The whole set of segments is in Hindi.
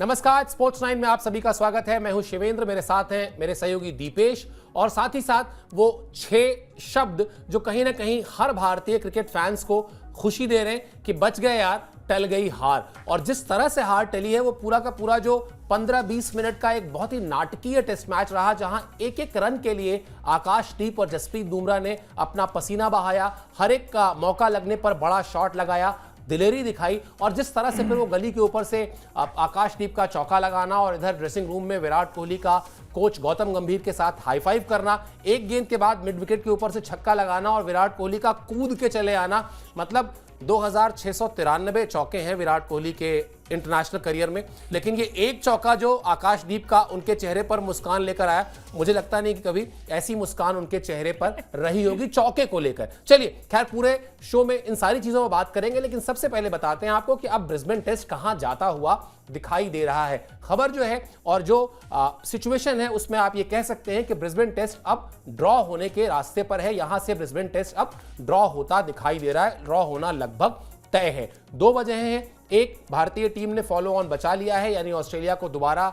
नमस्कार, स्पोर्ट्स 9 में आप सभी का स्वागत है। मैं हूं शिवेंद्र, मेरे साथ हैं मेरे सहयोगी दीपेश और साथ ही साथ वो 6 शब्द जो कहीं ना कहीं हर भारतीय क्रिकेट फैंस को खुशी दे रहे हैं कि बच गए यार, टल गई हार। और जिस तरह से हार टली है वो पूरा का पूरा जो 15-20 मिनट का एक बहुत ही नाटकीय टेस्ट मैच रहा, जहां एक एक रन के लिए आकाशदीप और जसप्रीत बुमराह ने अपना पसीना बहाया, हर एक का मौका लगने पर बड़ा शॉट लगाया, दिलेरी दिखाई। और जिस तरह से फिर वो गली के ऊपर से आकाशदीप का चौका लगाना और इधर ड्रेसिंग रूम में विराट कोहली का कोच गौतम गंभीर के साथ हाई फाइव करना, एक गेंद के बाद मिड विकेट के ऊपर से छक्का लगाना और विराट कोहली का कूद के चले आना, मतलब 2693 चौके हैं विराट कोहली के इंटरनेशनल करियर में, लेकिन ये एक चौका जो आकाशदीप का उनके चेहरे पर मुस्कान लेकर आया, मुझे लगता नहीं कि कभी ऐसी मुस्कान उनके चेहरे पर रही होगी चौके को लेकर। चलिए, खैर पूरे शो में इन सारी चीजों पर बात करेंगे, लेकिन सबसे पहले बताते हैं आपको कि अब ब्रिस्बेन टेस्ट कहां जाता हुआ दिखाई दे रहा है। खबर जो है और जो सिचुएशन है उसमें आप ये कह सकते हैं कि ब्रिस्बेन टेस्ट अब ड्रॉ होने के रास्ते पर है। यहां से ब्रिस्बेन टेस्ट अब ड्रॉ होता दिखाई दे रहा है, ड्रॉ होना लगभग तय है। 2 वजह हैं। एक, भारतीय टीम ने फॉलो ऑन बचा लिया है, यानी ऑस्ट्रेलिया को दोबारा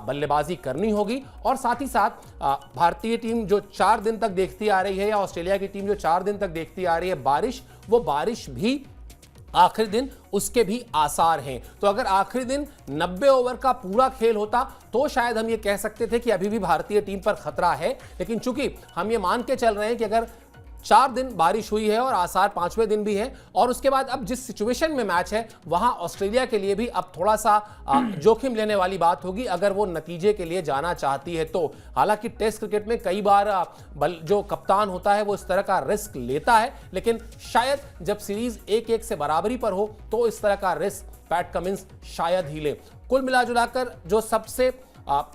बल्लेबाजी करनी होगी, और साथ ही साथ भारतीय टीम जो 4 दिन तक देखती आ रही है, या ऑस्ट्रेलिया की टीम जो 4 दिन तक देखती आ रही है बारिश, वो बारिश भी आखिरी दिन उसके भी आसार हैं। तो अगर आखिरी दिन 90 ओवर का पूरा खेल होता तो शायद हम ये कह सकते थे कि अभी भी भारतीय टीम पर खतरा है, लेकिन चूंकि हम ये मान के चल रहे हैं कि अगर 4 दिन बारिश हुई है और आसार 5वें दिन भी है, और उसके बाद अब जिस सिचुएशन में मैच है वहां ऑस्ट्रेलिया के लिए भी अब थोड़ा सा जोखिम लेने वाली बात होगी अगर वो नतीजे के लिए जाना चाहती है तो। हालांकि टेस्ट क्रिकेट में कई बार जो कप्तान होता है वो इस तरह का रिस्क लेता है, लेकिन शायद जब सीरीज 1-1 से बराबरी पर हो तो इस तरह का रिस्क पैट कमिंस शायद ही ले। कुल मिलाजुलाकर जो सबसे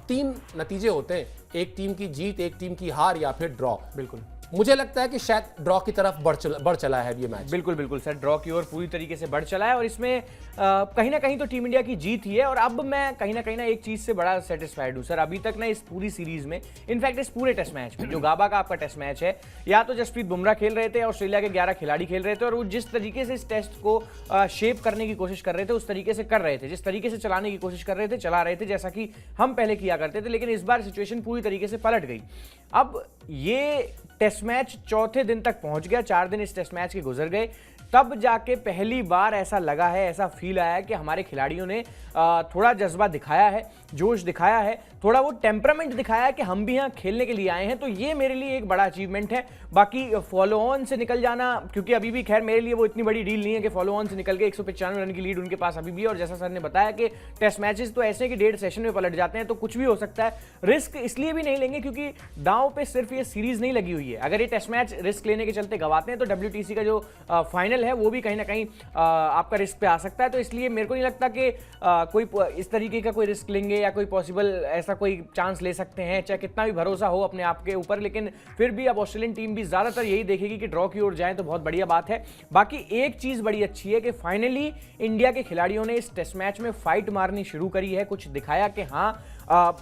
3 नतीजे होते हैं, एक टीम की जीत, एक टीम की हार या फिर ड्रॉ, बिल्कुल मुझे लगता है कि शायद ड्रॉ की तरफ बढ़ चला है ये मैच। बिल्कुल सर, ड्रॉ की ओर पूरी तरीके से बढ़ चला है और इसमें कहीं ना कहीं तो टीम इंडिया की जीत ही है। और अब मैं कहीं ना एक चीज से बड़ा सेटिस्फाइड हूं सर, अभी तक ना इस पूरी सीरीज में, इनफैक्ट इस पूरे टेस्ट मैच में, जो गाबा का आपका टेस्ट मैच है, या तो जसप्रीत बुमराह खेल रहे थे, ऑस्ट्रेलिया के 11 खिलाड़ी खेल रहे थे, और वो जिस तरीके से इस टेस्ट को शेप करने की कोशिश कर रहे थे उस तरीके से कर रहे थे, जिस तरीके से चलाने की कोशिश कर रहे थे चला रहे थे, जैसा कि हम पहले किया करते थे। लेकिन इस बार सिचुएशन पूरी तरीके से पलट गई। अब ये टेस्ट मैच 4थे दिन तक पहुंच गया, 4 दिन इस टेस्ट मैच के गुजर गए, तब जाके पहली बार ऐसा लगा है, ऐसा फील आया है कि हमारे खिलाड़ियों ने थोड़ा जज्बा दिखाया है, जोश दिखाया है, थोड़ा वो टेम्परामेंट दिखाया है कि हम भी यहाँ खेलने के लिए आए हैं। तो ये मेरे लिए एक बड़ा अचीवमेंट है। बाकी फॉलो ऑन से निकल जाना, क्योंकि अभी भी खैर मेरे लिए वो इतनी बड़ी डील नहीं है कि फॉलो ऑन से निकल के 195 रन की लीड उनके पास अभी भी, और जैसा सर ने बताया कि टेस्ट मैचेस तो ऐसे हैं कि 1.5 सेशन में पलट जाते हैं, तो कुछ भी हो सकता है। रिस्क इसलिए भी नहीं लेंगे क्योंकि दांव पे सिर्फ ये सीरीज नहीं लगी हुई है। अगर ये टेस्ट मैच रिस्क लेने के चलते गवाते हैं तो WTC का जो फाइनल है वो भी कहीं ना कहीं आपका रिस्क पे आ सकता है। तो इसलिए मेरे को नहीं लगता कि कोई इस तरीके का कोई रिस्क लेंगे या कोई पॉसिबल ऐसा कोई चांस ले सकते हैं, चाहे कितना भी भरोसा हो अपने आप के ऊपर। लेकिन फिर भी अब ऑस्ट्रेलियन टीम भी ज्यादातर यही देखेगी कि ड्रॉ की ओर जाए तो बहुत बढ़िया बात है। बाकी एक चीज बड़ी अच्छी है कि फाइनली इंडिया के खिलाड़ियों ने इस टेस्ट मैच में फाइट मारनी शुरू करी है, कुछ दिखाया कि हाँ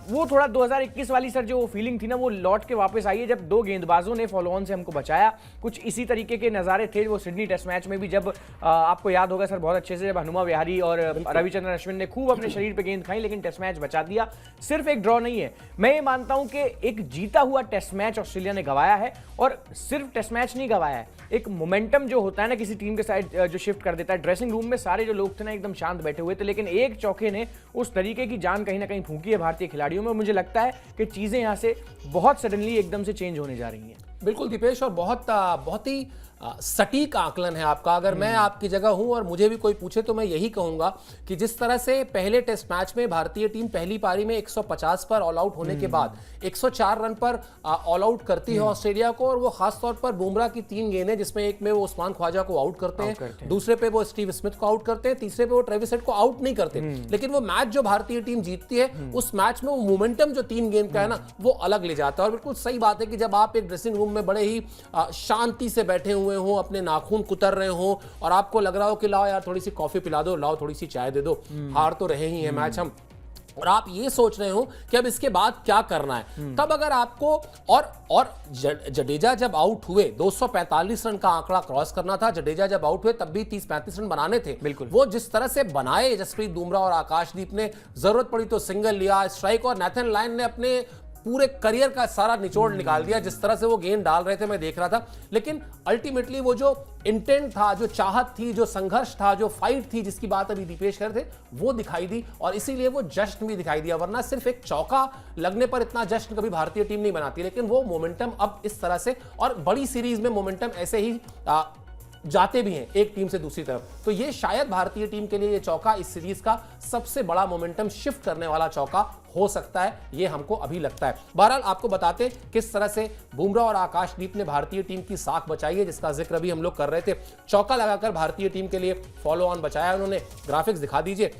वो थोड़ा 2021 वाली सर जो फीलिंग थी ना वो लौट के वापस आई है, जब 2 गेंदबाजों ने फॉलो ऑन से हमको बचाया। कुछ इसी तरीके के नज़ारे थे वो सिडनी टेस्ट मैच में भी, जब आपको याद होगा सर बहुत अच्छे से, जब हनुमा विहारी और रविचंद्रन अश्विन ने खूब अपने शरीर पे गेंद खाई लेकिन टेस्ट मैच बचा दिया। सिर्फ एक ड्रॉ नहीं है, मैं ये मानता हूं कि एक जीता हुआ टेस्ट मैच ऑस्ट्रेलिया ने गवाया है, और सिर्फ टेस्ट मैच नहीं गवाया है, एक मोमेंटम जो होता है ना किसी टीम के साइड जो शिफ्ट कर देता है। ड्रेसिंग रूम में सारे जो लोग थे ना एकदम शांत बैठे हुए थे, लेकिन एक चौके ने उस तरीके की जान कहीं ना कहीं फूंकी है भारतीय खिलाड़ियों में। मुझे लगता है कि चीजें यहां से बहुत सडनली एकदम से चेंज होने जा रही हैं। बिल्कुल दीपेश, और बहुत ही सटीक आकलन है आपका। अगर मैं आपकी जगह हूं और मुझे भी कोई पूछे तो मैं यही कहूंगा कि जिस तरह से पहले टेस्ट मैच में भारतीय टीम पहली पारी में 150 पर ऑल आउट होने के बाद 104 रन पर ऑल आउट करती है ऑस्ट्रेलिया को, और वो खासतौर पर बुमराह की 3 गेंदें, जिसमें एक में वो उस्मान ख्वाजा को आउट करते हैं, दूसरे पे वो स्टीव स्मिथ को आउट करते हैं, तीसरे पे वो ट्रेविस हेड को आउट नहीं करते। लेकिन वो मैच जो भारतीय टीम जीतती है उस मैच में वो मोमेंटम जो 3 गेंद का है ना वो अलग ले जाता है। और बिल्कुल सही बात है कि जब आप एक ड्रेसिंग रूम में बड़े ही शांति से बैठे हुए हो, अपने नाखून कुतर रहे हो, और आपको लग रहा हो कि लाओ यार थोड़ी सी कॉफी पिला दो, लाओ थोड़ी सी चाय दे दो, हार तो रहे ही है मैच हम, और आप ये सोच रहे हो कि अब इसके बाद क्या करना है, तब अगर आपको और जडेजा जब आउट हुए 245 रन का आंकड़ा क्रॉस करना था, जडेजा जब आउट हुए तब भी 30-35 रन बनाने थे। बिल्कुल वो जिस तरह से बनाए जसप्रीत बुमराह और आकाशदीप ने, जरूरत पड़ी तो सिंगल लिया, स्ट्राइक, और नेथन लायन ने अपने पूरे करियर का सारा निचोड़ निकाल दिया जिस तरह से वो गेंद डाल रहे थे, मैं देख रहा था। लेकिन अल्टीमेटली वो जो इंटेंट था, जो चाहत थी, जो संघर्ष था, जो फाइट थी जिसकी बात अभी दीपेश कर रहे थे, वो दिखाई दी और इसीलिए वो जश्न भी दिखाई दिया। वरना सिर्फ एक चौका लगने पर इतना जश्न कभी भारतीय टीम नहीं बनाती, लेकिन वो मोमेंटम अब इस तरह से, और बड़ी सीरीज में मोमेंटम ऐसे ही जाते भी हैं एक टीम से दूसरी तरफ। तो ये शायद भारतीय टीम के लिए ये चौका इस सीरीज का सबसे बड़ा मोमेंटम शिफ्ट करने वाला चौका हो सकता है, ये हमको अभी लगता है। बहरहाल आपको बताते हैं किस तरह से बुमराह और आकाशदीप ने भारतीय टीम की साख बचाई है, जिसका जिक्र अभी हम लोग कर रहे थे। चौका लगाकर भारतीय टीम के लिए फॉलो ऑन बचाया उन्होंने, ग्राफिक्स दिखा दीजिए।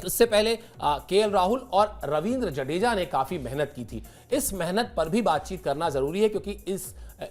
इससे पहले केएल राहुल और रविंद्र जडेजा ने काफी मेहनत की थी। इस मेहनत पर भी बातचीत करना जरूरी है, क्योंकि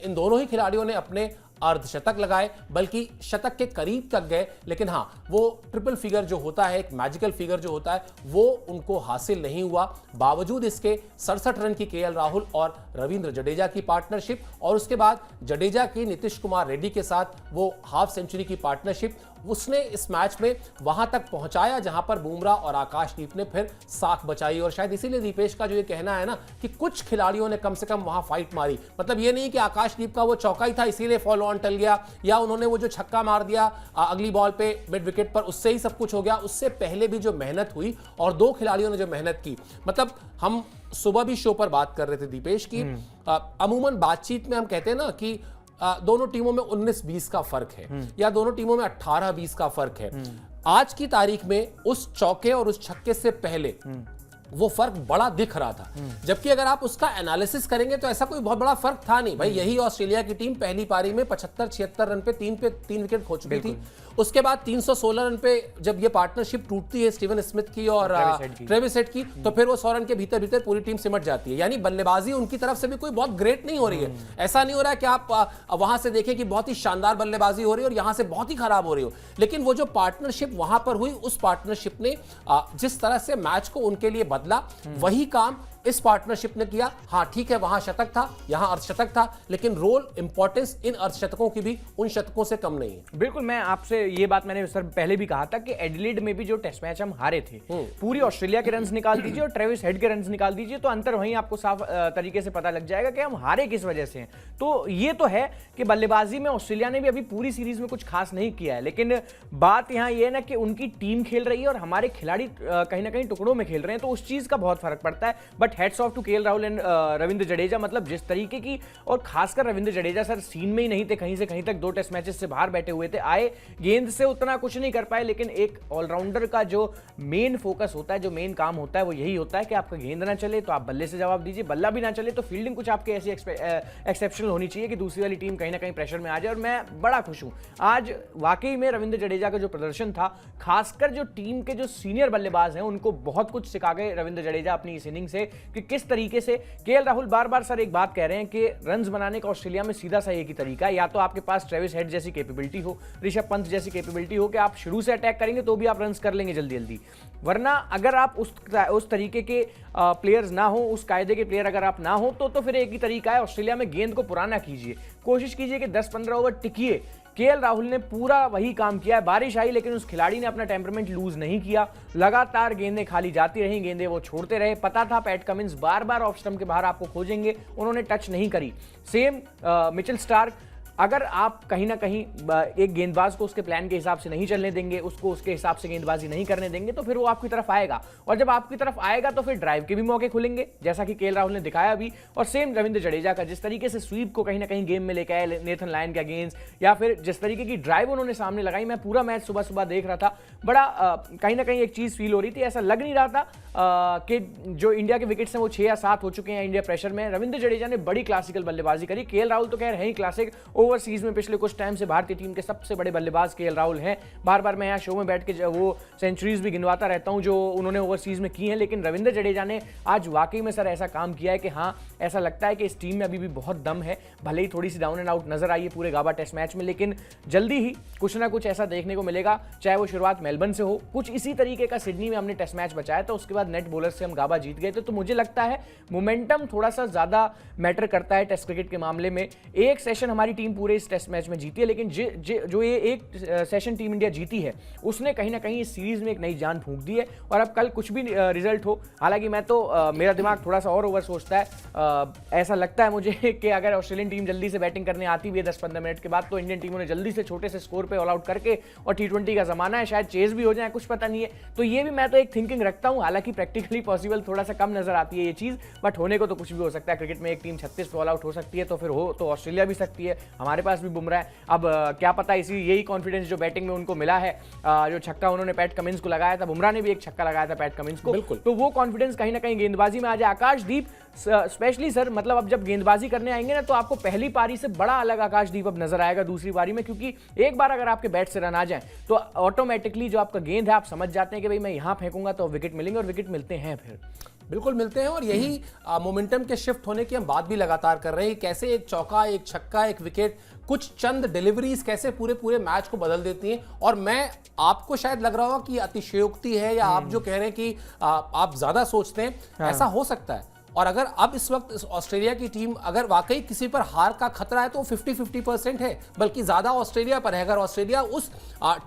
इन दोनों ही खिलाड़ियों ने अपने अर्धशतक लगाए, बल्कि शतक के करीब तक गए, लेकिन हाँ, वो ट्रिपल फिगर जो होता है, एक मैजिकल फिगर जो होता है, वो उनको हासिल नहीं हुआ। बावजूद इसके 67 रन की केएल राहुल और रविंद्र जडेजा की पार्टनरशिप, और उसके बाद जडेजा की नीतीश कुमार रेड्डी के साथ वो हाफ सेंचुरी की पार्टनरशिप, उसने इस मैच में वहां तक पहुंचाया जहां पर बुमराह और आकाशदीप ने फिर साख बचाई। और शायद इसीलिए दीपेश का जो ये कहना है ना कि कुछ खिलाड़ियों ने कम से कम वहां फाइट मारी, मतलब ये नहीं कि आकाशदीप का वो चौका ही था इसीलिए फॉलो ऑन टल गया, या उन्होंने वो जो छक्का मार दिया अगली बॉल पे मिड विकेट पर, उससे ही सब कुछ हो गया। उससे पहले भी जो मेहनत हुई और दो खिलाड़ियों ने जो मेहनत की, मतलब हम सुबह भी शो पर बात कर रहे थे दीपेश की, अमूमन बातचीत में हम कहते हैं ना कि दोनों टीमों में 19-20 का फर्क है, या दोनों टीमों में 18-20 का फर्क है। आज की तारीख में उस चौके और उस छक्के से पहले वो फर्क बड़ा दिख रहा था, जबकि अगर आप उसका एनालिसिस करेंगे तो ऐसा कोई बहुत बड़ा फर्क था नहीं। भाई यही ऑस्ट्रेलिया की टीम पहली पारी में 75-76 रन पे तीन विकेट खो चुकी थी। उसके बाद 316 रन पे जब ये पार्टनरशिप टूटती है स्टीवन स्मिथ की और ट्रेविस हेड की, तो फिर वो 100 रन के भीतर भीतर पूरी टीम सिमट जाती है। यानी बल्लेबाजी उनकी तरफ से भी कोई बहुत ग्रेट नहीं हो रही है। ऐसा नहीं हो रहा है कि आप वहां से देखें कि बहुत ही शानदार बल्लेबाजी हो रही है और यहां से बहुत ही खराब हो रही हो, लेकिन वो जो पार्टनरशिप वहां पर हुई, उस पार्टनरशिप ने जिस तरह से मैच को उनके लिए बदला, वही काम इस पार्टनरशिप ने किया। हाँ ठीक है, वहां शतक था, यहां अर्धशतक था, लेकिन रोल इंपॉर्टेंस इन अर्धशतकों की भी उन शतकों से कम नहीं है। बिल्कुल, मैं आपसे ये बात मैंने सर पहले भी कहा था कि एडिलेड में भी जो टेस्ट मैच हम हारे थे, पूरी ऑस्ट्रेलिया के रन्स निकाल दीजिए और ट्रेविस हेड के रन्स निकाल दीजिए, तो अंतर वहीं आपको साफ तरीके से पता लग जाएगा कि हम हारे किस वजह से हैं। तो ये तो है कि बल्लेबाजी में ऑस्ट्रेलिया ने भी अभी पूरी सीरीज में कुछ खास नहीं किया है, लेकिन बात यहाँ ये है ना कि उनकी टीम खेल रही है और हमारे खिलाड़ी कहीं ना कहीं टुकड़ों में खेल रहे हैं, तो उस चीज का बहुत फर्क पड़ता है। But hats off to KL Rahul and Ravindra Jadeja, मतलब जिस तरीके की, और खासकर रविंद्र जडेजा सर सीन में ही नहीं थे, कहीं से कहीं तक 2 टेस्ट मैचेस से बाहर बैठे हुए थे, आए गेंद से उतना कुछ नहीं कर पाए, लेकिन एक ऑलराउंडर का जो मेन फोकस होता है, जो मेन काम होता है, वो यही होता है कि आपका गेंद ना चले तो आप बल्ले से जवाब दीजिए, बल्ला भी ना चले तो फील्डिंग कुछ आपके ऐसी एक्सेप्शनल होनी चाहिए कि दूसरी वाली टीम कहीं ना कहीं प्रेशर में आ जाए। और मैं बड़ा खुश हूं आज वाकई में रविंद्र जडेजा का जो प्रदर्शन था, खासकर जो टीम के जो सीनियर बल्लेबाज हैं उनको बहुत कुछ सिखा गए रविंद्र जडेजा अपनी इस इनिंग से, कि किस तरीके से केएल राहुल बार बार सर एक बात कह रहे हैं कि रन्स बनाने का ऑस्ट्रेलिया में सीधा सा एक ही तरीका है, या तो आपके पास ट्रेविस हेड जैसी कैपेबिलिटी हो, ऋषभ पंत जैसी कैपेबिलिटी हो कि आप शुरू से अटैक करेंगे तो भी आप रन्स कर लेंगे जल्दी जल्दी, वरना अगर आप उस तरीके के प्लेयर्स ना हो, उस कायदे के प्लेयर अगर आप ना हो, तो फिर एक ही तरीका है ऑस्ट्रेलिया में, गेंद को पुराना कीजिए, कोशिश कीजिए कि 10-15 ओवर टिकिए। केएल राहुल ने पूरा वही काम किया है। बारिश आई लेकिन उस खिलाड़ी ने अपना टेम्परामेंट लूज नहीं किया, लगातार गेंदें खाली जाती रहीं, गेंदें वो छोड़ते रहे। पता था पैट कमिंस बार बार ऑफ स्टंप के बाहर आपको खोजेंगे, उन्होंने टच नहीं करी। सेम मिचेल स्टार्क, अगर आप कहीं ना कहीं एक गेंदबाज को उसके प्लान के हिसाब से नहीं चलने देंगे, उसको उसके हिसाब से गेंदबाजी नहीं करने देंगे, तो फिर वो आपकी तरफ आएगा, और जब आपकी तरफ आएगा तो फिर ड्राइव के भी मौके खुलेंगे, जैसा कि केएल राहुल ने दिखाया अभी। और सेम रविंद्र जडेजा का, जिस तरीके से स्वीप को कहीं ना कहीं गेम में लेके आए नेथन लायन के अगेंस्ट, या फिर जिस तरीके की ड्राइव उन्होंने सामने लगाई, मैं पूरा मैच सुबह सुबह देख रहा था, बड़ा कहीं ना कहीं एक चीज फील हो रही थी, ऐसा लग नहीं रहा था कि जो इंडिया के विकेट्स हैं वो 6 या 7 हो चुके हैं इंडिया प्रेशर में। रविंद्र जडेजा ने बड़ी क्लासिकल बल्लेबाजी करी, केएल राहुल तो कह रहे हैं ही क्लासिक, ओवरसीज में पिछले कुछ टाइम से भारतीय टीम के सबसे बड़े बल्लेबाज केएल राहुल हैं। बार बार मैं यहाँ शो में बैठ के वो सेंचुरीज भी गिनवाता रहता हूँ जो उन्होंने ओवरसीज में की हैं, लेकिन रविंद्र जडेजा ने आज वाकई में सर ऐसा काम किया है कि हाँ, ऐसा लगता है कि इस टीम में अभी भी बहुत दम है। भले ही थोड़ी सी डाउन एंड आउट नजर आई है पूरे गाबा टेस्ट मैच में, लेकिन जल्दी ही कुछ ना कुछ ऐसा देखने को मिलेगा, चाहे वो शुरुआत मेलबर्न से हो। कुछ इसी तरीके का सिडनी में हमने टेस्ट मैच बचाया था, उसके बाद नेट बॉलर से हम गाबा जीत गए थे। तो मुझे लगता है मोमेंटम थोड़ा सा ज्यादा मैटर करता है टेस्ट क्रिकेट के मामले में। एक सेशन हमारी टीम पूरे इस टेस्ट मैच में जीती है, लेकिन जो ये एक सेशन टीम इंडिया जीती है उसने कहीं ना कहीं इस सीरीज में एक नई जान फूंक दी है। और अब कल कुछ भी रिजल्ट हो, हालांकि मैं तो मेरा दिमाग थोड़ा सा और ओवर सोचता है। ऐसा लगता है मुझे कि अगर ऑस्ट्रेलियन टीम जल्दी से बैटिंग करने आती भी है 10-15 मिनट के बाद, तो इंडियन टीमों ने जल्दी से छोटे से स्कोर पे ऑल आउट करके, और T20 का जमाना है, शायद चेज भी हो जाए, कुछ पता नहीं है। तो ये भी मैं तो एक थिंकिंग रखता हूं, हालांकि प्रैक्टिकली पॉसिबल थोड़ा सा कम नजर आती है ये चीज, बट होने को तो कुछ भी हो सकता है। क्रिकेट में एक टीम 36 पे ऑल आउट हो सकती है, तो फिर हो तो ऑस्ट्रेलिया भी सकती है। हमारे पास भी बुमराह है। अब क्या पता इसी यही कॉन्फिडेंस जो बैटिंग में उनको मिला है, जो छक्का उन्होंने पैट कमिंस को लगाया था, बुमराह ने भी एक छक्का लगाया था पैट कमिंस को, तो वो कॉन्फिडेंस कहीं ना कहीं गेंदबाजी में आ जाए। आकाशदीप स्पेशली सर, मतलब अब जब गेंदबाजी करने आएंगे ना, तो आपको पहली पारी से बड़ा अलग आकाशदीप अब नजर आएगा दूसरी पारी में, क्योंकि एक बार अगर आपके बैट से रन आ जाए तो ऑटोमेटिकली जो आपका गेंद है आप समझ जाते हैं कि भाई मैं यहां फेंकूंगा तो विकेट मिलेंगे, और विकेट मिलते हैं फिर बिल्कुल मिलते हैं। और यही मोमेंटम के शिफ्ट होने की हम बात भी लगातार कर रहे हैं, कैसे एक चौका, एक छक्का, एक विकेट, कुछ चंद डिलीवरीज कैसे पूरे पूरे मैच को बदल देती हैं। और मैं आपको शायद लग रहा होगा कि अतिशयोक्ति है, या आप जो कह रहे हैं कि आप ज्यादा सोचते हैं, ऐसा हो सकता है। और अगर अब इस वक्त ऑस्ट्रेलिया की टीम अगर वाकई किसी पर हार का खतरा है तो 50-50% है, बल्कि ज्यादा ऑस्ट्रेलिया पर है। अगर ऑस्ट्रेलिया उस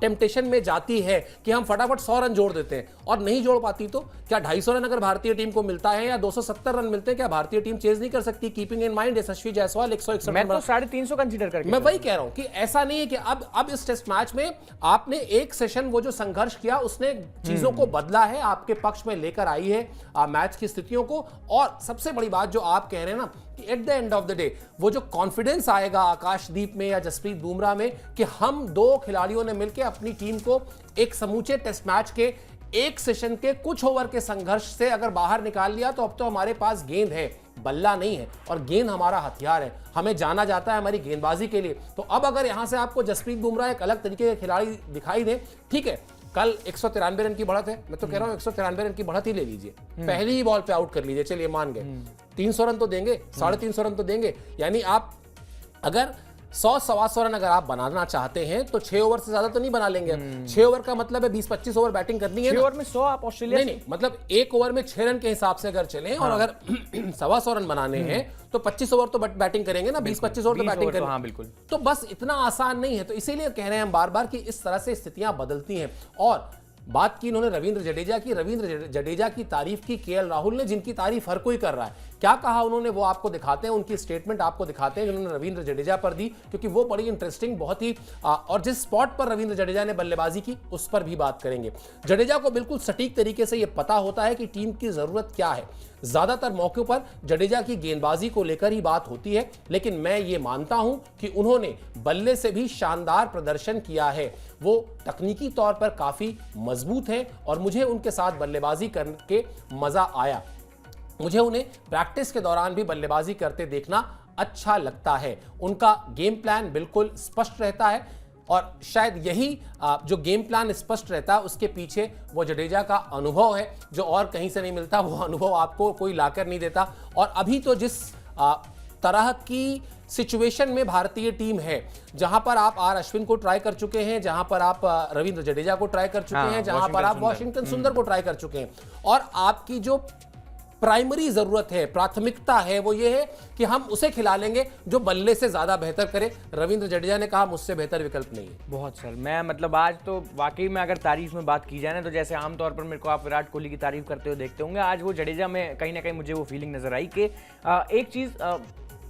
टेम्पटेशन में जाती है कि हम फटाफट 100 रन जोड़ देते हैं और नहीं जोड़ पाती, तो क्या 250 रन अगर भारतीय टीम को मिलता है या 270 रन मिलते हैं, क्या भारतीय टीम चेज नहीं कर सकती? कीपिंग इन माइंड यशस्वी जायसवाल 161 मैं तो 350 कंसीडर करके मैं वही कह रहा हूं कि ऐसा नहीं है कि अब इस टेस्ट मैच में आपने एक सेशन वो जो संघर्ष किया उसने चीजों को बदला है, आपके पक्ष में लेकर आई है मैच की स्थितियों को। और सबसे बड़ी बात जो आप कह रहे हैं ना कि at the end of the day वो जो कॉन्फिडेंस आएगा आकाशदीप में या जसप्रीत बुमराह में कि हम दो खिलाड़ियों ने मिलकर अपनी टीम को एक समूचे टेस्ट मैच के एक सेशन के कुछ ओवर के संघर्ष से अगर बाहर निकाल लिया, तो अब तो हमारे पास गेंद है, बल्ला नहीं है, और गेंद हमारा हथियार है, हमें जाना जाता है हमारी गेंदबाजी के लिए। तो अब अगर यहां से आपको जसप्रीत बुमराह एक अलग तरीके के खिलाड़ी दिखाई दे, ठीक है, कल 193 रन की बढ़त है, मैं तो कह रहा हूं 193 रन की बढ़त ही ले लीजिए, पहली ही बॉल पे आउट कर लीजिए, चलिए मान गए 300 रन तो देंगे, 350 रन तो देंगे। यानी आप अगर 100-125 रन अगर आप बनाना चाहते हैं तो 6 ओवर से ज्यादा तो नहीं बना लेंगे। 6 ओवर का मतलब है 20-25 ओवर बैटिंग करनी है। 6 ओवर में 100 आप ऑस्ट्रेलिया नहीं, मतलब एक ओवर में 6 रन के हिसाब से अगर चलें, और अगर 125 रन बनाने हैं तो 25 ओवर तो बैटिंग करेंगे ना, 20-25 ओवर तो बैटिंग करेंगे। हाँ बिल्कुल। तो बस इतना आसान नहीं है, तो इसीलिए कह रहे हैं हम बार बार कि इस तरह से स्थितियां बदलती हैं। और बात की इन्होंने रविंद्र जडेजा की, रविंद्र जडेजा की तारीफ की केएल राहुल ने, जिनकी तारीफ हर कोई कर रहा है। क्या कहा उन्होंने वो आपको दिखाते हैं, उनकी स्टेटमेंट आपको दिखाते हैं जिन्होंने रविंद्र जडेजा पर दी, क्योंकि वो बड़ी इंटरेस्टिंग, बहुत ही और जिस स्पॉट पर रविंद्र जडेजा ने बल्लेबाजी की उस पर भी बात करेंगे। जडेजा को बिल्कुल सटीक तरीके से यह पता होता है कि टीम की जरूरत क्या है। ज्यादातर मौकों पर जडेजा की गेंदबाजी को लेकर ही बात होती है, लेकिन मैं ये मानता हूं कि उन्होंने बल्ले से भी शानदार प्रदर्शन किया है। वो तकनीकी तौर पर काफी मजबूत हैं और मुझे उनके साथ बल्लेबाजी करके मजा आया। मुझे उन्हें प्रैक्टिस के दौरान भी बल्लेबाजी करते देखना अच्छा लगता है। उनका गेम प्लान बिल्कुल स्पष्ट रहता है, और शायद यही जो गेम प्लान स्पष्ट रहता है उसके पीछे वो जडेजा का अनुभव है, जो और कहीं से नहीं मिलता। वो अनुभव आपको कोई लाकर नहीं देता। और अभी तो जिस तरह की सिचुएशन में भारतीय टीम है, जहां पर आप आर अश्विन को ट्राई कर चुके हैं, जहां पर आप रविंद्र जडेजा को ट्राई कर चुके हैं, जहां पर आप वॉशिंगटन सुंदर को ट्राई कर चुके हैं, और आपकी जो प्राइमरी जरूरत है, प्राथमिकता है, वो ये है कि हम उसे खिला लेंगे जो बल्ले से ज्यादा बेहतर करे। रविंद्र जडेजा ने कहा मुझसे बेहतर विकल्प नहीं है। बहुत सर, मैं मतलब आज तो वाकई में अगर तारीफ में बात की जाए ना, तो जैसे आमतौर पर मेरे को आप विराट कोहली की तारीफ करते हुए देखते होंगे, आज वो जडेजा में कहीं ना कहीं मुझे वो फीलिंग नजर आई कि एक चीज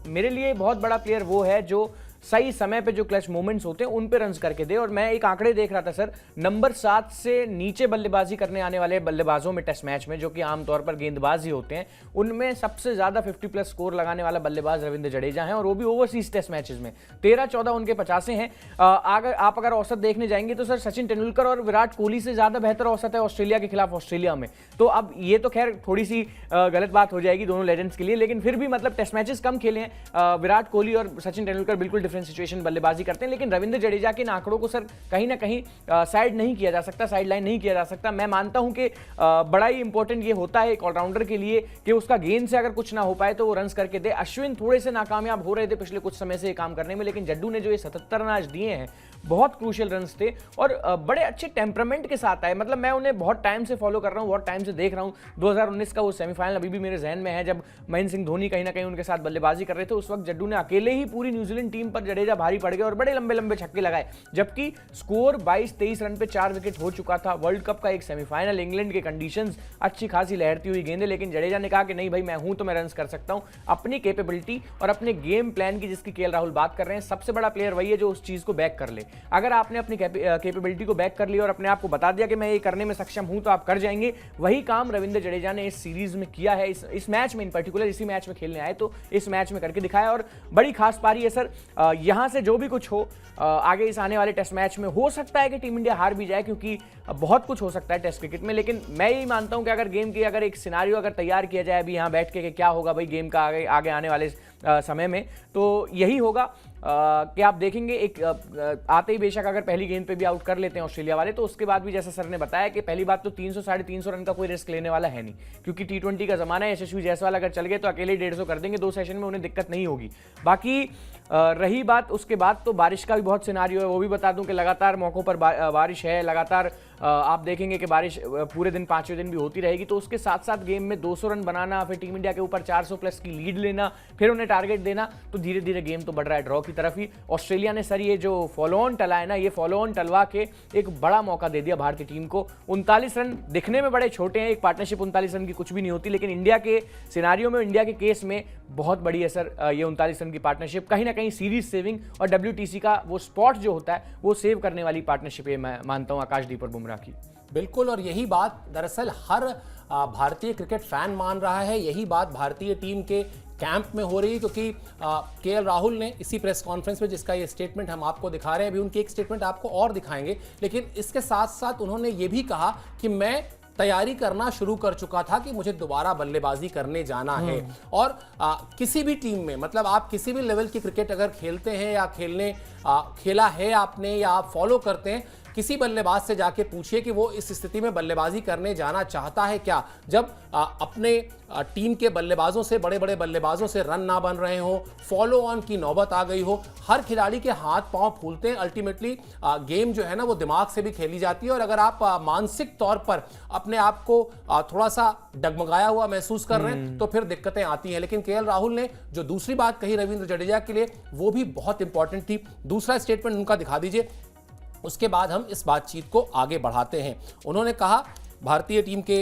मेरे लिए बहुत बड़ा प्लेयर वो है जो सही समय पे जो क्लच मोमेंट्स होते हैं उन पे रन्स करके दे। और मैं एक आंकड़े देख रहा था सर, नंबर 7 से नीचे बल्लेबाजी करने आने वाले बल्लेबाजों में टेस्ट मैच में, जो कि आमतौर पर गेंदबाज ही होते हैं, उनमें सबसे ज्यादा 50+ स्कोर लगाने वाला बल्लेबाज रविंद्र जडेजा है, और वो भी ओवरसीज टेस्ट मैचेस में 13-14 उनके 50 हैं। अगर औसत देखने जाएंगे तो सर सचिन तेंदुलकर और विराट कोहली से ज्यादा बेहतर औसत है ऑस्ट्रेलिया के खिलाफ ऑस्ट्रेलिया में। तो अब ये तो खैर थोड़ी सी गलत बात हो जाएगी दोनों लेजेंड्स के लिए, लेकिन फिर भी मतलब टेस्ट मैचेस कम खेले हैं। विराट कोहली और सचिन तेंदुलकर बिल्कुल डिफरेंट सिचुएशन बल्लेबाजी करते हैं, लेकिन रविंद्र जडेजा के इन आंकड़ों को सर कहीं ना कहीं साइड नहीं किया जा सकता, साइड लाइन नहीं किया जा सकता। मैं मानता हूं कि बड़ा ही इंपॉर्टेंट ये होता है एक ऑलराउंडर के लिए कि उसका गेंद से अगर कुछ ना हो पाए तो वो रन्स करके दे। अश्विन थोड़े से नाकामयाब हो रहे थे पिछले कुछ समय से ये काम करने में, लेकिन जड्डू ने जो ये 77 रन आज दिए हैं बहुत क्रूशियल रन्स थे और बड़े अच्छे टेम्परामेंट के साथ आए। मतलब मैं उन्हें बहुत टाइम से फॉलो कर रहा हूं, बहुत टाइम से देख रहा हूं। 2019 का वो सेमीफाइनल अभी भी मेरे जहन में है, जब महेंद्र सिंह धोनी कहीं ना कहीं उनके साथ बल्लेबाजी कर रहे थे। उस वक्त जड्डू ने अकेले ही पूरी न्यूजीलैंड टीम पर जडेजा भारी पड़ गए और बड़े लंबे लंबे छक्के लगाए, जबकि स्कोर 22-23 रन पे 4 विकेट हो चुका था। वर्ल्ड कप का एक सेमीफाइनल, इंग्लैंड के कंडीशंस, अच्छी खासी लहरती हुई गेंदें, लेकिन जडेजा ने कहा कि नहीं भाई मैं हूं तो मैं रन्स कर सकता हूं। अपनी कैपेबिलिटी और अपने गेम प्लान की, जिसकी केएल राहुल बात कर रहे हैं, सबसे बड़ा प्लेयर वही है जो उस चीज को बैक कर ले। अगर आपने अपनी कैपेबिलिटी को बैक कर लिया और अपने आप को बता दिया कि मैं ये करने में सक्षम हूं तो आप कर जाएंगे। वही काम रविंद्र जडेजा ने इस सीरीज में किया है, इस मैच में इन पर्टिकुलर, इसी मैच में खेलने आए तो इस मैच में करके दिखाया और बड़ी खास पारी है सर। यहां से जो भी कुछ हो आगे इस आने वाले टेस्ट मैच में, हो सकता है कि टीम इंडिया हार भी जाए क्योंकि बहुत कुछ हो सकता है टेस्ट क्रिकेट में, लेकिन मैं यही मानता हूं कि अगर गेम की अगर एक सिनारियो अगर तैयार किया जाए अभी यहां बैठ के कि क्या होगा भाई गेम का आगे आने वाले समय में, तो यही होगा कि आप देखेंगे एक आते ही बेशक अगर पहली गेंद पे भी आउट कर लेते हैं ऑस्ट्रेलिया वाले, तो उसके बाद भी जैसा सर ने बताया कि पहली बात तो 300-350 रन का कोई रिस्क लेने वाला है नहीं, क्योंकि T20 का जमाना है। यशस्वी जायसवाल अगर चल गए तो अकेले 150 कर देंगे 2 सेशन में, उन्हें दिक्कत नहीं होगी। बाकी रही बात उसके बाद तो बारिश का भी बहुत सिनारियो है, वो भी बता दूं कि लगातार मौकों पर बारिश है, लगातार आप देखेंगे कि बारिश पूरे दिन 5वें दिन भी होती रहेगी, तो उसके साथ साथ गेम में 200 रन बनाना, फिर टीम इंडिया के ऊपर 400 प्लस की लीड लेना, फिर उन्हें टारगेट देना, तो धीरे धीरे गेम तो बढ़ रहा है ड्रॉ की तरफ ही। ऑस्ट्रेलिया ने सर ये जो फॉलो ऑन टला है ना, ये फॉलो ऑन टलवा के एक बड़ा मौका दे दिया भारतीय टीम को। 39 रन दिखने में बड़े छोटे हैं, एक पार्टनरशिप 39 रन की कुछ भी नहीं होती, लेकिन इंडिया के सिनारियो में, इंडिया के केस में बहुत बड़ी है सर ये 39 रन की पार्टनरशिप। कहीं ना कहीं सीरीज सेविंग और WTC का वो स्पॉट जो होता है वो सेव करने वाली पार्टनरशिप है, मैं मानता हूं आकाशदीप और बुमराह की। बिल्कुल, और यही बात दरअसल हर भारतीय क्रिकेट फैन मान रहा है, यही बात भारतीय टीम के कैंप में हो रही है, क्योंकि केएल राहुल ने इसी प्रेस कॉन्फ्रेंस में जिसका ये स्टेटमेंट हम आपको दिखा रहे हैं, अभी उनकी एक स्टेटमेंट आपको और दिखाएंगे, लेकिन इसके साथ साथ उन्होंने ये भी कहा कि मैं तैयारी करना शुरू कर चुका था कि मुझे दोबारा बल्लेबाजी करने जाना है। और किसी भी टीम में, मतलब आप किसी भी लेवल की क्रिकेट अगर खेलते हैं या खेला है आपने या आप फॉलो करते हैं, किसी बल्लेबाज से जाके पूछिए कि वो इस स्थिति में बल्लेबाजी करने जाना चाहता है क्या, जब अपने टीम के बल्लेबाजों से, बड़े बड़े बल्लेबाजों से रन ना बन रहे हो, फॉलो ऑन की नौबत आ गई हो। हर खिलाड़ी के हाथ पांव फूलते हैं, अल्टीमेटली गेम जो है ना वो दिमाग से भी खेली जाती है, और अगर आप मानसिक तौर पर अपने आप को थोड़ा सा डगमगाया हुआ महसूस कर रहे हैं तो फिर दिक्कतें आती हैं। लेकिन केएल राहुल ने जो दूसरी बात कही रविंद्र जडेजा के लिए, वो भी बहुत इंपॉर्टेंट थी। दूसरा स्टेटमेंट उनका दिखा दीजिए, उसके बाद हम इस बातचीत को आगे बढ़ाते हैं। उन्होंने कहा भारतीय टीम के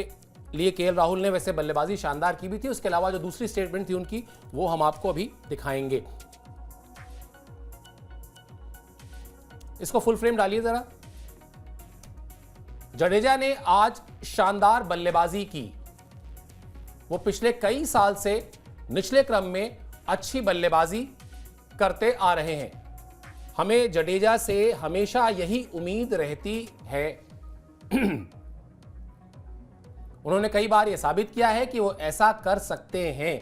लिए केएल राहुल ने वैसे बल्लेबाजी शानदार की भी थी, उसके अलावा जो दूसरी स्टेटमेंट थी उनकी वो हम आपको अभी दिखाएंगे। इसको फुल फ्रेम डालिए जरा। जडेजा ने आज शानदार बल्लेबाजी की, वो पिछले कई साल से निचले क्रम में अच्छी बल्लेबाजी करते आ रहे हैं। हमें जडेजा से हमेशा यही उम्मीद रहती है। उन्होंने कई बार यह साबित किया है कि वो ऐसा कर सकते हैं।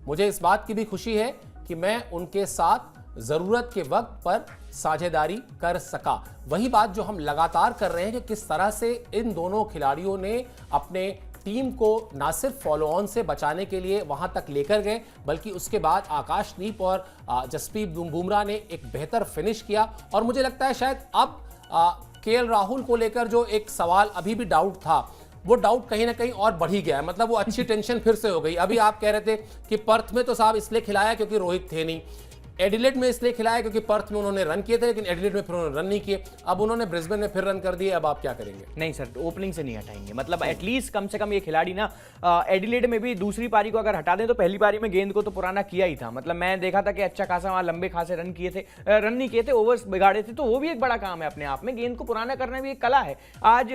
मुझे इस बात की भी खुशी है कि मैं उनके साथ जरूरत के वक्त पर साझेदारी कर सका। वही बात जो हम लगातार कर रहे हैं कि किस तरह से इन दोनों खिलाड़ियों ने अपने टीम को ना सिर्फ फॉलो ऑन से बचाने के लिए वहां तक लेकर गए, बल्कि उसके बाद आकाशदीप और जसप्रीत बुमराह ने एक बेहतर फिनिश किया। और मुझे लगता है शायद अब केएल राहुल को लेकर जो एक सवाल अभी भी डाउट था, वो डाउट कहीं ना कहीं और बढ़ ही गया है। मतलब वो अच्छी टेंशन फिर से हो गई। अभी आप कह रहे थे कि पर्थ में तो साहब इसलिए खिलाया क्योंकि रोहित थे नहीं, एडिलेड में इसलिए खिलाया क्योंकि पर्थ में उन्होंने रन किए थे, लेकिन एडिलेड में फिर उन्होंने रन नहीं किए। अब उन्होंने ब्रिस्बेन में फिर रन कर दिए, अब आप क्या करेंगे? नहीं सर, ओपनिंग से नहीं हटाएंगे। मतलब एटलीस्ट कम से कम ये खिलाड़ी ना एडिलेड में भी दूसरी पारी को अगर हटा दें तो पहली पारी में गेंद को तो पुराना किया ही था। मतलब मैं देखा था कि अच्छा खासा वहां लंबे खासे रन किए थे, रन नहीं किए थे, ओवर्स बिगाड़े थे, तो वो भी एक बड़ा काम है अपने आप में। गेंद को पुराना करना भी एक कला है। आज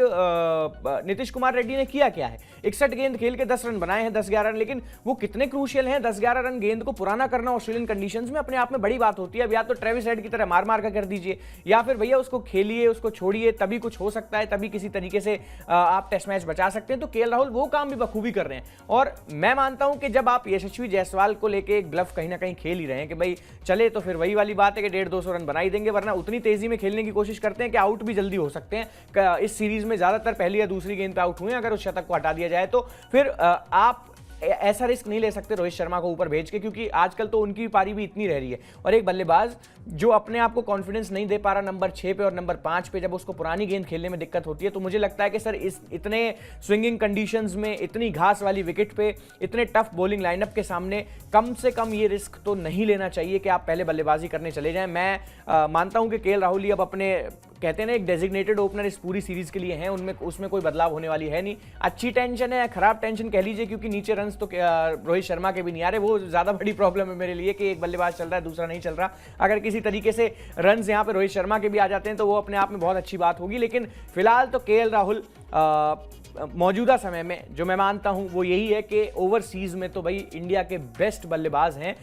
नीतीश कुमार रेड्डी ने किया क्या है, 61 गेंद खेल के 10 रन बनाए हैं, 10-11 रन, लेकिन वो कितने क्रूशियल हैं 10-11 रन गेंद को पुराना करना ऑस्ट्रेलियन कंडीशंस में, अपने आप आप में बड़ी बात होती है। अब या तो ट्रेविस हेड की तरह मार मार कर दीजिए, या फिर भैया उसको खेलिए, उसको छोड़िए, तभी कुछ हो सकता है, तभी किसी तरीके से आप टेस्ट मैच बचा सकते हैं। तो केएल राहुल वो काम भी बखूबी कर रहे हैं। और मैं मानता हूं कि जब आप यशस्वी जायसवाल को लेके एक ब्लफ कहीं ना कहीं खेल ही रहे हैं कि भाई चले, तो फिर वही वाली बात है कि 150-200 रन बना ही देंगे, वरना उतनी तेजी में खेलने की कोशिश करते हैं कि आउट भी जल्दी हो सकते हैं। इस सीरीज में ज्यादातर पहली या दूसरी गेंद पे आउट हुए, अगर उस शतक को हटा दिया जाए तो फिर आप ऐसा रिस्क नहीं ले सकते रोहित शर्मा को ऊपर भेज के, क्योंकि आजकल तो उनकी पारी भी इतनी रह रही है। और एक बल्लेबाज जो अपने आप को कॉन्फिडेंस नहीं दे पा रहा नंबर 6 पे और नंबर 5 पे, जब उसको पुरानी गेंद खेलने में दिक्कत होती है, तो मुझे लगता है कि सर इस इतने स्विंगिंग कंडीशंस में, इतनी घास वाली विकेट पे, इतने टफ बॉलिंग लाइनअप के सामने कम से कम ये रिस्क तो नहीं लेना चाहिए कि आप पहले बल्लेबाजी करने चले जाएं। मैं मानता हूं कि केएल राहुल ही अब अपने, कहते हैं ना, एक डेजिग्नेटेड ओपनर इस पूरी सीरीज के लिए हैं, उनमें उसमें कोई बदलाव होने वाली है नहीं। अच्छी टेंशन है, खराब टेंशन कह लीजिए, क्योंकि नीचे रन्स तो रोहित शर्मा के भी नहीं आ रहे। वो ज्यादा बड़ी प्रॉब्लम है मेरे लिए कि एक बल्लेबाज चल रहा है, दूसरा नहीं चल रहा। अगर किसी तरीके से रन्स यहां पे रोहित शर्मा के भी आ जाते हैं तो वो अपने आप में बहुत अच्छी बात होगी। लेकिन फिलहाल तो केएल राहुल मौजूदा समय में जो मैं मानता हूं वो यही है कि ओवरसीज में तो भाई इंडिया के बेस्ट बल्लेबाज हैं।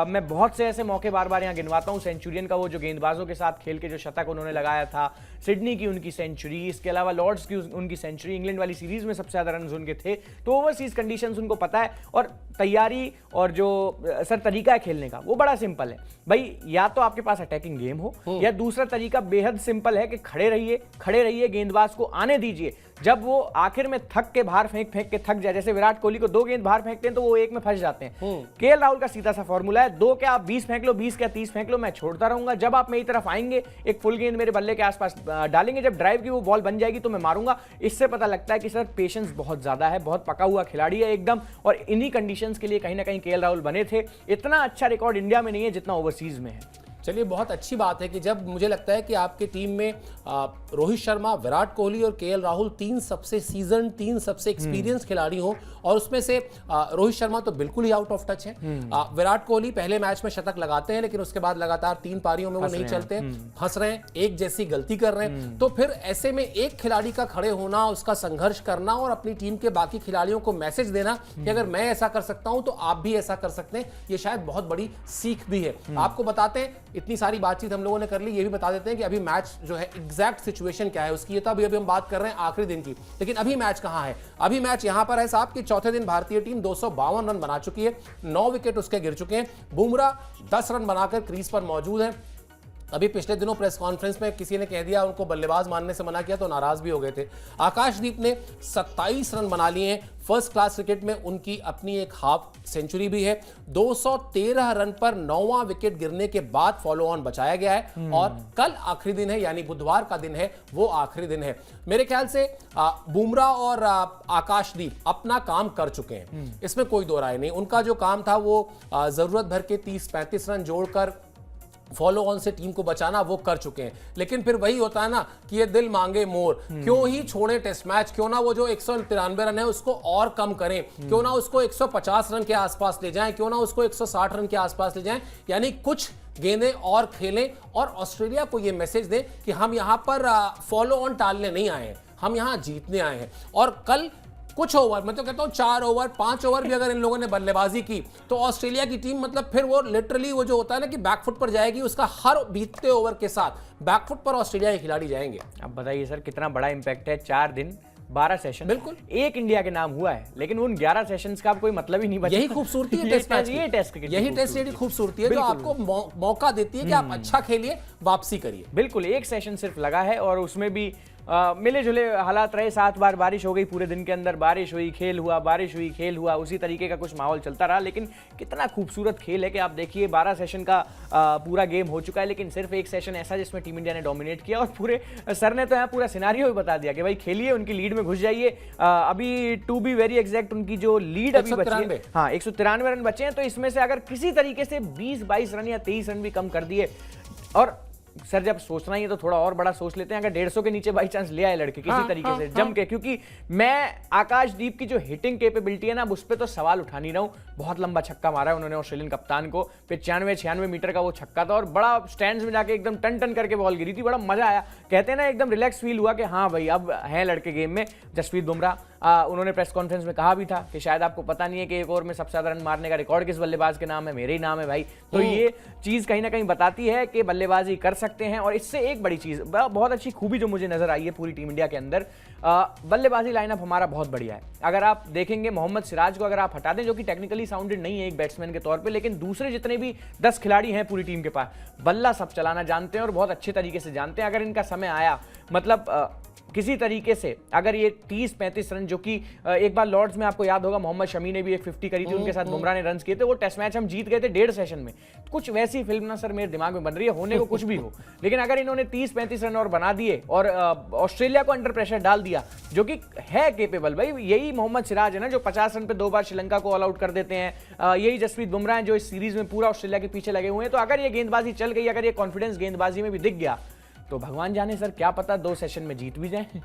मैं बहुत से ऐसे मौके बार बार यहां गिनवाता हूं। सेंचुरियन का वो जो गेंदबाजों के साथ खेल के जो शतक उन्होंने लगाया था, सिडनी की उनकी सेंचुरी, इसके अलावा लॉर्ड्स की उनकी सेंचुरी, इंग्लैंड वाली सीरीज में सबसे ज्यादा रन उनके थे। तो ओवरसीज कंडीशंस उनको पता है, और तैयारी और जो सर तरीका है खेलने का वो बड़ा सिंपल है भाई। या तो आपके पास अटैकिंग गेम हो, या दूसरा तरीका बेहद सिंपल है कि खड़े रहिए, गेंदबाज को आने दीजिए। जब वो आखिर में थक के बाहर फेंक के थक जाए, जैसे विराट कोहली को 2 गेंद बाहर फेंकते हैं तो वो एक में फंस जाते हैं। केएल राहुल का सीधा सा फॉर्मूला है, 2 क्या आप 20 फेंक लो, 20 क्या 30 फेंक लो, मैं छोड़ता रहूंगा। जब आप मेरी तरफ आएंगे, एक फुल गेंद मेरे बल्ले के आसपास डालेंगे, जब ड्राइव की वो बॉल बन जाएगी तो मैं मारूंगा। इससे पता लगता है कि सर पेशेंस बहुत ज्यादा है, बहुत पका हुआ खिलाड़ी है एकदम। और इन्हीं कंडीशंस के लिए कहीं ना कहीं केएल राहुल बने थे। इतना अच्छा रिकॉर्ड इंडिया में नहीं है जितना ओवरसीज में है। चलिए, बहुत अच्छी बात है कि जब मुझे लगता है कि आपके टीम में रोहित शर्मा, विराट कोहली और केएल राहुल 3 सबसे सीजन, 3 सबसे एक्सपीरियंस खिलाड़ी हो, और उसमें से रोहित शर्मा तो बिल्कुल ही आउट ऑफ टच है। विराट कोहली पहले मैच में शतक लगाते हैं, लेकिन उसके बाद लगातार 3 पारियों में वो नहीं चलते, फंस रहे हैं, एक जैसी गलती कर रहे हैं। तो फिर ऐसे में एक खिलाड़ी का खड़े होना, उसका संघर्ष करना और अपनी टीम के बाकी खिलाड़ियों को मैसेज देना कि अगर मैं ऐसा कर सकता हूं तो आप भी ऐसा कर सकते हैं, ये शायद बहुत बड़ी सीख भी है। आपको बताते हैं, इतनी सारी बातचीत हम लोगों ने कर ली, ये भी बता देते हैं कि अभी मैच जो है एग्जैक्ट सिचुएशन क्या है उसकी। ये तो अभी हम बात कर रहे हैं आखिरी दिन की, लेकिन अभी मैच कहां है? अभी मैच यहां पर है साहब कि चौथे दिन भारतीय टीम 252 रन बना चुकी है, 9 विकेट उसके गिर चुके हैं। बुमराह 10 रन बनाकर क्रीज पर मौजूद है। अभी पिछले दिनों प्रेस कॉन्फ्रेंस में किसी ने कह दिया, उनको बल्लेबाज मानने से मना किया तो नाराज भी हो गए थे। आकाशदीप ने 27 रन बना लिए हैं। फर्स्ट क्लास क्रिकेट में उनकी अपनी एक हाफ सेंचुरी भी है। 213 रन पर 9वां विकेट गिरने के बाद फॉलो ऑन बचाया गया है, और कल आखिरी दिन है, यानी बुधवार का दिन है, वो आखिरी दिन है। मेरे ख्याल से बुमराह और आकाशदीप अपना काम कर चुके हैं, इसमें कोई दो राय नहीं। उनका जो काम था वो जरूरत भर के 30-35 रन जोड़कर फॉलो ऑन से टीम को बचाना, वो कर चुके हैं। लेकिन फिर वही होता है ना कि ये दिल मांगे मोर, क्यों ही छोड़े टेस्ट मैच, क्यों ना वो जो 193 रन है उसको और कम करें, क्यों ना उसको 150 रन के आसपास ले जाएं, क्यों ना उसको 160 रन के आसपास ले जाएं, यानी कुछ गेंदें और खेलें और ऑस्ट्रेलिया को ये मैसेज दें कि हम यहां पर फॉलो ऑन टालने नहीं आए हैं, हम यहां जीतने आए हैं। और कल कुछ ओवर, मैं तो कहता हूं 4 ओवर 5 ओवर भी अगर इन लोगों ने बल्लेबाजी की तो ऑस्ट्रेलिया की टीम, मतलब फिर वो लिटरली वो जो होता है ना कि बैकफुट पर जाएगी, उसका हर बीतते ओवर के साथ बैकफुट पर ऑस्ट्रेलिया के खिलाड़ी जाएंगे। अब बताइए सर कितना बड़ा इंपैक्ट है। 4 दिन 12 सेशन, बिल्कुल एक इंडिया के नाम हुआ है, लेकिन उन 11 सेशंस का कोई मतलब ही नहीं बचा। यही खूबसूरती है टेस्ट मैच, ये टेस्ट क्रिकेट, यही टेस्ट की खूबसूरती है जो आपको मौका देती है कि आप अच्छा खेलिए, वापसी करिए। बिल्कुल, एक सेशन सिर्फ लगा है और उसमें भी मिले जुले हालात रहे। 7 बार बारिश हो गई पूरे दिन के अंदर, बारिश हुई खेल हुआ, बारिश हुई खेल हुआ, उसी तरीके का कुछ माहौल चलता रहा। लेकिन कितना खूबसूरत खेल है कि आप देखिए 12 सेशन का पूरा गेम हो चुका है, लेकिन सिर्फ एक सेशन ऐसा जिसमें टीम इंडिया ने डोमिनेट किया, और पूरे सर ने तो यहाँ पूरा सिनारियो भी बता दिया कि भाई खेलिए, उनकी लीड में घुस जाइए। अभी टू बी वेरी एग्जैक्ट उनकी जो लीड अभी बची है, हाँ 193 रन बचे हैं, तो इसमें से अगर किसी तरीके से 20-22 रन या 23 रन भी कम कर दिए, और सर जब सोचना ही है तो थोड़ा और बड़ा सोच लेते हैं, अगर 150 के नीचे बाई चांस ले आए लड़के किसी तरीके से जम के, क्योंकि मैं आकाशदीप की जो हिटिंग कैपेबिलिटी है ना, उस पर तो सवाल उठा नहीं रहा हूं। बहुत लंबा छक्का मारा है उन्होंने ऑस्ट्रेलियन कप्तान को, फिर 95-96 मीटर का वो छक्का था, और बड़ा स्टैंड्स में जाके एकदम टन टन करके बॉल गिरी थी, बड़ा मजा आया। कहते हैं ना एकदम रिलैक्स फील हुआ कि हाँ भाई अब हैं लड़के गेम में। जसप्रीत बुमराह उन्होंने प्रेस कॉन्फ्रेंस में कहा भी था कि शायद आपको पता नहीं है कि एक ओवर में सबसे ज्यादा रन मारने का रिकॉर्ड किस बल्लेबाज के नाम है, मेरे ही नाम है भाई। तो ये चीज कहीं ना कहीं बताती है कि बल्लेबाजी कर सकते हैं। और इससे एक बड़ी चीज, बहुत अच्छी खूबी जो मुझे नजर आई है पूरी टीम इंडिया के अंदर, बल्लेबाजी लाइनअप हमारा बहुत बढ़िया है। अगर आप देखेंगे मोहम्मद सिराज को अगर आप हटा दें, जो कि टेक्निकली साउंडेड नहीं है एक बैट्समैन के तौर पे, लेकिन दूसरे जितने भी 10 खिलाड़ी हैं पूरी टीम के पास, बल्ला सब चलाना जानते हैं और बहुत अच्छे तरीके से जानते हैं। अगर इनका समय आया, मतलब किसी तरीके से अगर ये 30-35 रन, जो कि एक बार लॉर्ड्स में आपको याद होगा मोहम्मद शमी ने भी एक 50 करी थी, उनके साथ बुमराह ने रन किए थे, वो टेस्ट मैच हम जीत गए थे 1.5 सेशन में। कुछ वैसी फिल्म ना सर मेरे दिमाग में बन रही है, होने को कुछ भी हो, लेकिन अगर इन्होंने 30-35 रन और बना दिए और ऑस्ट्रेलिया को अंडर प्रेशर डाल दिया, जो कि है केपेबल भाई, यही मोहम्मद सिराज है ना जो 50 रन पे 2 बार श्रीलंका को ऑल आउट कर देते हैं, यही जसप्रीत बुमराह जो इस सीरीज में पूरा ऑस्ट्रेलिया के पीछे लगे हुए हैं। तो अगर ये गेंदबाजी चल गई, अगर ये कॉन्फिडेंस गेंदबाजी में भी दिख गया, तो भगवान जाने सर क्या पता 2 सेशन में जीत भी जाए।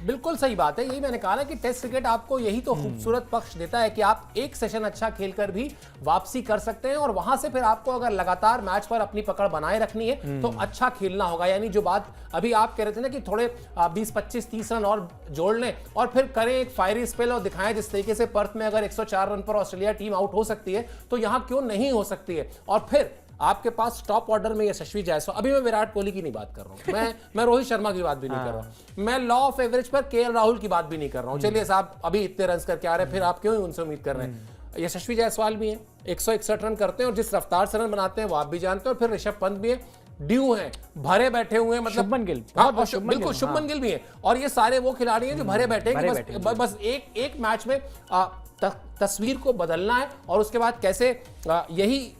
बिल्कुल सही बात है, यही मैंने कहा ना कि टेस्ट क्रिकेट आपको यही तो खूबसूरत पक्ष देता है कि आप एक सेशन अच्छा खेलकर भी वापसी कर सकते हैं, और वहां से फिर आपको अगर लगातार मैच पर अपनी पकड़ बनाए रखनी है तो अच्छा खेलना होगा। यानी जो बात अभी आप कह रहे थे ना कि थोड़े 20-25-30 रन और जोड़ लें और फिर करें एक फायरी स्पेल और दिखाएं जिस तरीके से पर्थ में अगर 104 रन पर ऑस्ट्रेलिया टीम आउट हो सकती है, तो यहां क्यों नहीं हो सकती है। और फिर आपके पास टॉप ऑर्डर में यशस्वी जायसवाल, अभी मैं विराट कोहली की नहीं बात कर रहा हूं, मैं रोहित शर्मा की बात भी नहीं कर रहा हूं, मैं लॉ ऑफ एवरेज पर केएल राहुल की बात भी नहीं कर रहा हूं। चलिए साहब अभी इतने रन करके आ रहे हैं, फिर आप क्यों उनसे उम्मीद कर रहे हैं। यशस्वी जायसवाल भी हैं, 161 रन करते हैं और जिस रफ्तार से रन बनाते हैं वो आप भी जानते हैं। और फिर ऋषभ पंत भी है, ड्यू हैं, भरे बैठे हुए हैं, मतलब शुभमन गिल, बिल्कुल शुभमन गिल भी है, और ये सारे वो खिलाड़ी हैं जो भरे बैठे हैं। बस एक मैच में तस्वीर को बदलना है और उसके बाद कैसे यही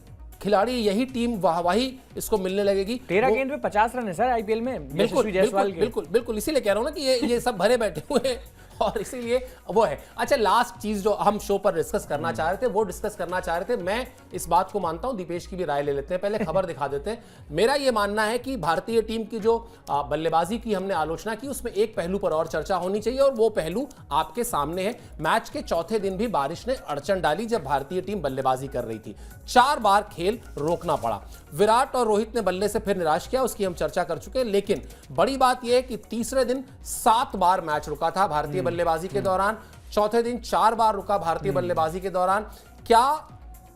खिलाड़ी, यही टीम वाहवाही इसको मिलने लगेगी। 13 गेंद पे 50 रन है सर आईपीएल में बिल्कुल इसीलिए कह रहा हूं ना कि ये सब भरे बैठे हुए हैं और इसीलिए वो है। अच्छा, लास्ट चीज जो हम शो पर डिस्कस करना चाह रहे थे, वो डिस्कस करना चाह रहे थे, मैं इस बात को मानता हूं, दीपेश की भी राय ले लेते हैं, पहले खबर दिखा देते हैं। मेरा ये मानना है कि भारतीय टीम की जो बल्लेबाजी की हमने आलोचना की, उसमें एक पहलू पर और चर्चा होनी चाहिए, और वो पहलू आपके सामने है। मैच के चौथे दिन भी बारिश ने अड़चन डाली जब भारतीय टीम बल्लेबाजी कर रही थी, 4 बार खेल रोकना पड़ा। विराट और रोहित ने बल्ले से फिर निराश किया, उसकी हम चर्चा कर चुके हैं, लेकिन बड़ी बात यह है कि तीसरे दिन 7 बार मैच रुका था भारतीय बल्लेबाजी के दौरान, चौथे दिन 4 बार रुका भारतीय बल्लेबाजी के दौरान। क्या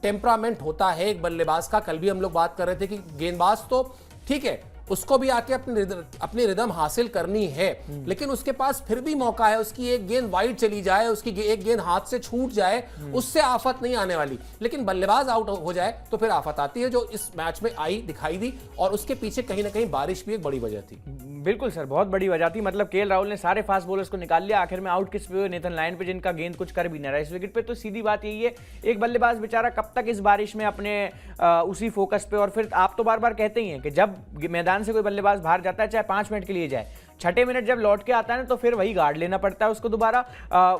टेम्परामेंट होता है एक बल्लेबाज का। कल भी हम लोग बात कर रहे थे कि गेंदबाज तो ठीक है, उसको भी आके अपनी रिदम हासिल करनी है, लेकिन उसके पास फिर भी मौका है, उसकी एक गेंद वाइड चली जाए, उसकी एक गेंद हाथ से छूट जाए, उससे आफत नहीं आने वाली, लेकिन बल्लेबाज आउट हो जाए तो फिर आफत आती है, जो इस मैच में आई दिखाई दी। और उसके पीछे कहीं ना कहीं बारिश भी एक बड़ी वजह थी। बिल्कुल सर, बहुत बड़ी वजह थी। मतलब केएल राहुल ने सारे फास्ट बॉलर्स को निकाल लिया, आखिर में आउट किस पे हुए, नेथन लायन पे, जिनका गेंद कुछ कर भी नहीं रहा इस विकेट पे। तो सीधी बात यही है, एक बल्लेबाज बेचारा कब तक इस बारिश में अपने उसी फोकस पे, और फिर आप तो बार बार कहते ही हैं कि जब मैदान से कोई बल्लेबाज बाहर जाता है, चाहे 5 मिनट के लिए जाए, 6ठे मिनट जब लौट के आता है ना, तो फिर वही गार्ड लेना पड़ता है उसको दोबारा,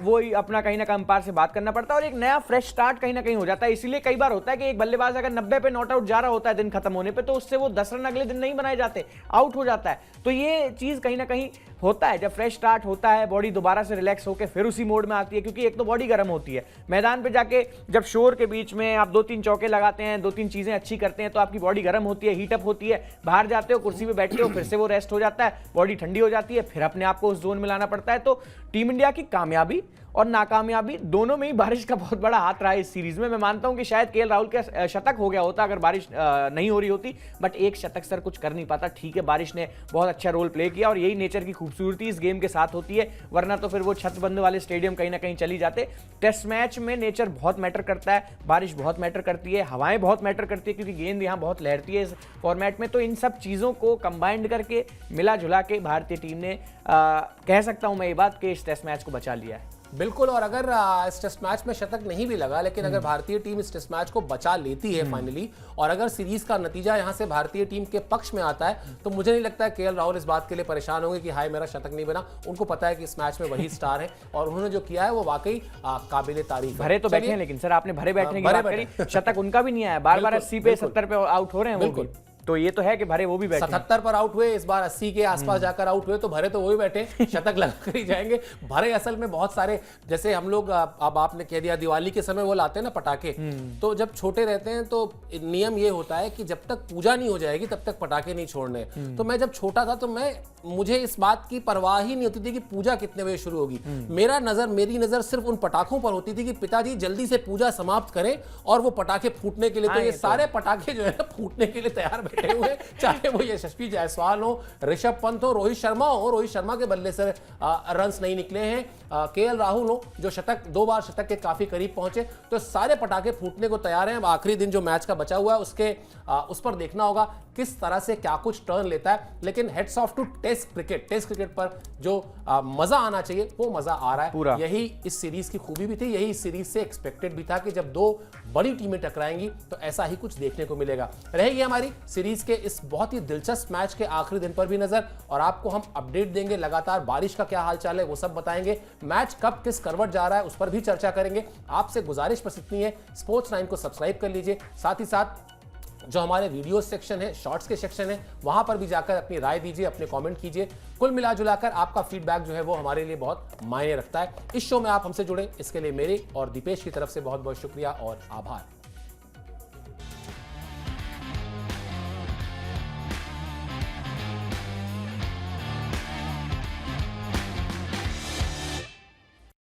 वही अपना कहीं ना कहीं अंपायर से बात करना पड़ता है, और एक नया फ्रेश स्टार्ट कहीं ना कहीं हो जाता है। इसीलिए कई बार होता है कि एक बल्लेबाज अगर 90 पे नॉट आउट जा रहा होता है दिन खत्म होने पे, तो उससे वो 10 रन अगले दिन नहीं बनाए जाते, आउट हो जाता है। तो ये चीज कहीं ना कहीं होता है, जब फ्रेश स्टार्ट होता है, बॉडी दोबारा से रिलैक्स होकर फिर उसी मोड में आती है, क्योंकि एक तो बॉडी गर्म होती है, मैदान पे जाके जब शोर के बीच में आप 2-3 चौके लगाते हैं, 2-3 चीजें अच्छी करते हैं, तो आपकी बॉडी गर्म होती है, हीटअप होती है, बाहर जाते हो, कुर्सी पे बैठते हो, फिर से वो रेस्ट हो जाता है, बॉडी ठंडी हो जाती है, फिर अपने आप को उस जोन में लाना पड़ता है। तो टीम इंडिया की कामयाबी और नाकामयाबी दोनों में ही बारिश का बहुत बड़ा हाथ रहा है इस सीरीज में। मैं मानता हूं कि शायद केएल राहुल का शतक हो गया होता अगर बारिश नहीं हो रही होती, बट एक शतक सर कुछ कर नहीं पाता। ठीक है, बारिश ने बहुत अच्छा रोल प्ले किया, और यही नेचर की खूबसूरती इस गेम के साथ होती है, वरना तो फिर वो छतबंद वाले स्टेडियम कहीं ना कहीं चली जाते। टेस्ट मैच में नेचर बहुत मैटर करता है, बारिश बहुत मैटर करती है, हवाएं बहुत मैटर करती है, क्योंकि गेंद यहाँ बहुत लहरती है इस फॉर्मेट में। तो इन सब चीज़ों को कंबाइंड करके मिला जुला के भारतीय टीम ने कह सकता हूं मैं ये बात कि इस टेस्ट मैच को बचा लिया है। बिल्कुल, और अगर इस टेस्ट मैच में शतक नहीं भी लगा, लेकिन अगर भारतीय टीम इस टेस्ट मैच को बचा लेती है फाइनली, और अगर सीरीज का नतीजा यहां से भारतीय टीम के पक्ष में आता है, तो मुझे नहीं लगता है केएल राहुल इस बात के लिए परेशान होंगे कि हाय मेरा शतक नहीं बना। उनको पता है कि इस मैच में वही स्टार है, और उन्होंने जो किया है वो वाकई काबिल तारीफ है। भरे तो बैठे हैं, लेकिन सर आपने भरे बैठने की बात करी, शतक उनका भी नहीं आया, बार-बार 80 पे 70 पे आउट हो रहे हैं। बिल्कुल तो ये तो है कि भरे वो भी बैठे हैं। 77 पर आउट हुए, इस बार 80 के आसपास जाकर आउट हुए, तो भरे तो वही बैठे, शतक लगा कर ही जाएंगे। भरे असल में बहुत सारे, जैसे हम लोग अब आपने कह दिया दिवाली के समय वो लाते हैं ना पटाखे, तो जब छोटे रहते हैं तो नियम ये होता है कि जब तक पूजा नहीं हो जाएगी तब तक पटाखे नहीं छोड़ने। तो मैं जब छोटा था तो मुझे इस बात की परवाह ही नहीं होती थी कि पूजा कितने बजे शुरू होगी। मेरी नजर सिर्फ उन पटाखों पर होती थी कि पिताजी जल्दी से पूजा समाप्त करें और वो पटाखे फूटने के लिए। तो ये सारे पटाखे जो है ना फूटने के लिए तैयार बैठे हुए, चाहे वो यशस्वी जायसवाल हो, ऋषभ पंत हो, रोहित शर्मा हो। रोहित शर्मा के बल्ले से रन्स नहीं निकले हैं, केएल राहुल हो जो दो बार शतक के काफी करीब पहुंचे। तो सारे पटाखे फूटने को तैयार हैं। अब आखिरी दिन जो मैच का बचा हुआ है उस पर देखना होगा किस तरह से क्या कुछ टर्न लेता है। लेकिन heads off to test cricket पर जो मजा आना चाहिए वो मजा आ रहा है पूरा। यही इस सीरीज की खूबी भी थी, यही इस सीरीज से एक्सपेक्टेड भी था कि जब दो बड़ी टीमें टकराएंगी तो ऐसा ही कुछ देखने को मिलेगा। रहेगी हमारी सीरीज के इस बहुत ही दिलचस्प मैच के आखिरी दिन पर भी नजर, और आपको हम अपडेट देंगे लगातार। बारिश का क्या हालचाल है वो सब बताएंगे, मैच कब किस करवट जा रहा है उस पर भी चर्चा करेंगे। आपसे गुजारिश बस इतनी है, स्पोर्ट्स 9 को सब्सक्राइब कर लीजिए, साथ ही साथ जो हमारे वीडियो सेक्शन है, शॉर्ट्स के सेक्शन है, वहां पर भी जाकर अपनी राय दीजिए, अपने कमेंट कीजिए। कुल मिलाजुलाकर आपका फीडबैक जो है वो हमारे लिए बहुत मायने रखता है। इस शो में आप हमसे जुड़े इसके लिए मेरे और दीपेश की तरफ से बहुत बहुत शुक्रिया और आभार।